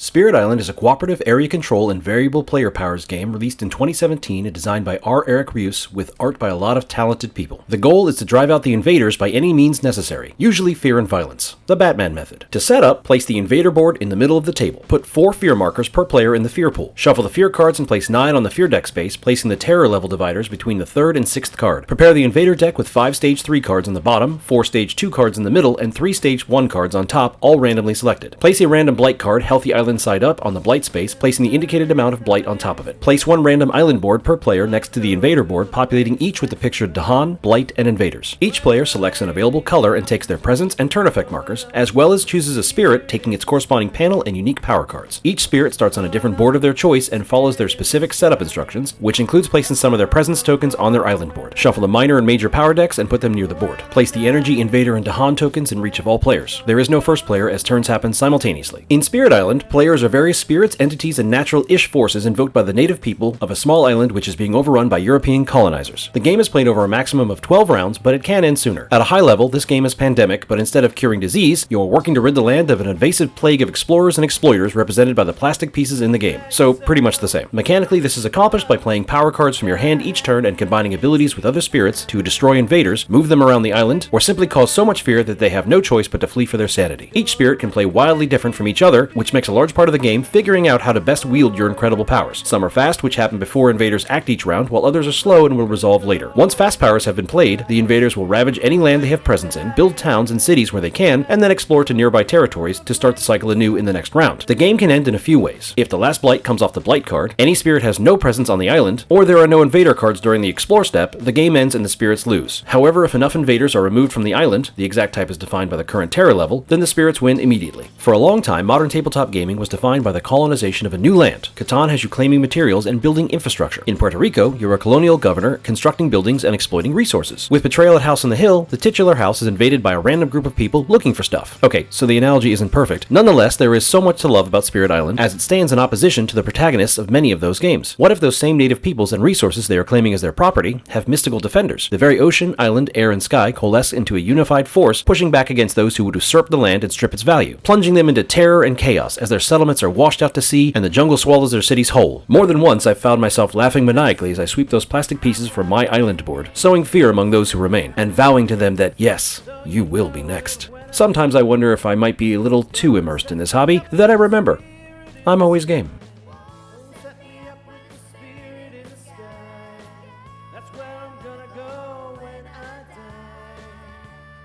Spirit Island is a cooperative area control and variable player powers game released in 2017 and designed by R. Eric Rius with art by a lot of talented people. The goal is to drive out the invaders by any means necessary, usually fear and violence. The Batman method. To set up, place the invader board in the middle of the table. Put 4 fear markers per player in the fear pool. Shuffle the fear cards and place 9 on the fear deck space, placing the terror level dividers between the 3rd and 6th card. Prepare the invader deck with 5 stage 3 cards on the bottom, 4 stage 2 cards in the middle, and 3 stage 1 cards on top, all randomly selected. Place a random blight card, Healthy Island side up, on the blight space, placing the indicated amount of blight on top of it. Place 1 random island board per player next to the invader board, populating each with the pictured Dahan, blight, and invaders. Each player selects an available color and takes their presence and turn effect markers, as well as chooses a spirit, taking its corresponding panel and unique power cards. Each spirit starts on a different board of their choice and follows their specific setup instructions, which includes placing some of their presence tokens on their island board. Shuffle the minor and major power decks and put them near the board. Place the energy, invader, and Dahan tokens in reach of all players. There is no first player, as turns happen simultaneously. In Spirit Island, players are various spirits, entities, and natural-ish forces invoked by the native people of a small island which is being overrun by European colonizers. The game is played over a maximum of 12 rounds, but it can end sooner. At a high level, this game is pandemic, but instead of curing disease, you are working to rid the land of an invasive plague of explorers and exploiters represented by the plastic pieces in the game. So, pretty much the same. Mechanically, this is accomplished by playing power cards from your hand each turn and combining abilities with other spirits to destroy invaders, move them around the island, or simply cause so much fear that they have no choice but to flee for their sanity. Each spirit can play wildly different from each other, which makes a large part of the game figuring out how to best wield your incredible powers. Some are fast, which happen before invaders act each round, while others are slow and will resolve later. Once fast powers have been played, the invaders will ravage any land they have presence in, build towns and cities where they can, and then explore to nearby territories to start the cycle anew in the next round. The game can end in a few ways. If the last blight comes off the blight card, any spirit has no presence on the island, or there are no invader cards during the explore step, the game ends and the spirits lose. However, if enough invaders are removed from the island, the exact type is defined by the current terror level, then the spirits win immediately. For a long time, modern tabletop gaming was defined by the colonization of a new land. Catan has you claiming materials and building infrastructure. In Puerto Rico, you're a colonial governor constructing buildings and exploiting resources. With Betrayal at House on the Hill, the titular house is invaded by a random group of people looking for stuff. Okay, so the analogy isn't perfect. Nonetheless, there is so much to love about Spirit Island, as it stands in opposition to the protagonists of many of those games. What if those same native peoples and resources they are claiming as their property have mystical defenders? The very ocean, island, air, and sky coalesce into a unified force, pushing back against those who would usurp the land and strip its value, plunging them into terror and chaos as their settlements are washed out to sea and the jungle swallows their cities whole. More than once, I've found myself laughing maniacally as I sweep those plastic pieces from my island board, sowing fear among those who remain, and vowing to them that, yes, you will be next. Sometimes I wonder if I might be a little too immersed in this hobby that I remember. I'm always game.